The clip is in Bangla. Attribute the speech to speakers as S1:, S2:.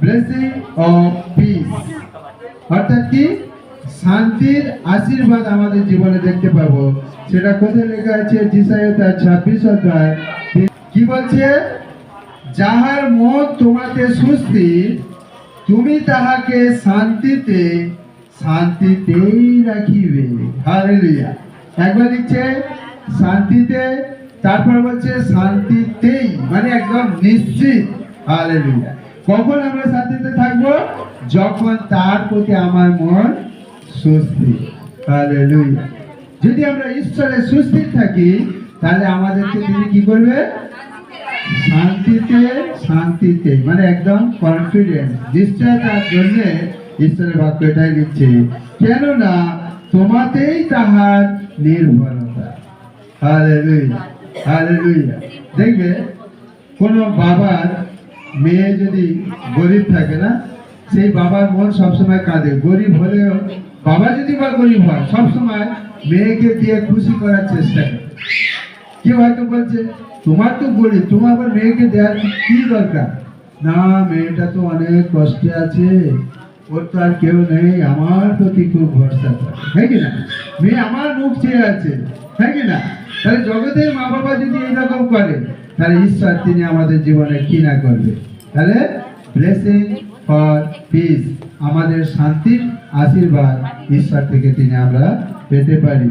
S1: ব্লেসিং অফ পিস, অর্থাৎ কি শান্তির আশীর্বাদ আমাদের জীবনে দেখতে পাবো। সেটা কোথায় লেখা আছে? যিশায়া তার 26 অধ্যায় কি বলছে? যাহার মন তোমাকে সুস্থির, তুমি তাহাকে শান্তিতে শান্তিতেই রাখিবে। হালেলুয়া। একবার লিখছে শান্তিতে, তারপর বলছে শান্তিতেই, মানে একদম নিশ্চিত। হালেলুয়া। কখন আমরা শান্তিতে থাকবো? যখন তার প্রতি আমার মন সুস্থির। হালেলুয়া। যদি আমরা ঈশ্বরের সুস্থির থাকি, তাহলে আমাদেরকে তিনি কি করবে? শান্তিতে শান্তিতে, মানে একদম কনফিডেন্স নিশ্চয়তার জন্য ঈশ্বরের বাক্য এটাই লিখছে, কেননা তোমাতেই তাহার নির্ভরতা। Hallelujah, hallelujah. দেখবে কোন বাবার মেয়ে যদি গরিব থাকে না, সেই বাবার মন সবসময় কাঁদে। গরিব হলেও বাবা যদি বা গরিব হয়, সবসময় মেয়েকে দিয়ে খুশি করার চেষ্টা করে। কেউ হয়তো বলছে তোমার তো গরিব, তোমার আবার মেয়েকে দেওয়ার কি দরকার? না, মেয়েটা তো অনেক কষ্টে আছে, ওর তো আর কেউ নেই, আমার প্রতি খুব ভরসা করে, হ্যাঁ কি না? মেয়ে আমার মুখ চেয়ে আছে, হ্যাঁ কি না? তাহলে জগতের মা বাবা যদি এইরকম করে, তাহলে ঈশ্বর তিনি আমাদের জীবনে কি না করবে? তাহলে ব্লেসিং ফর পিস, আমাদের শান্তির আশীর্বাদ ঈশ্বর থেকে তিনি আমরা পেতে পারি।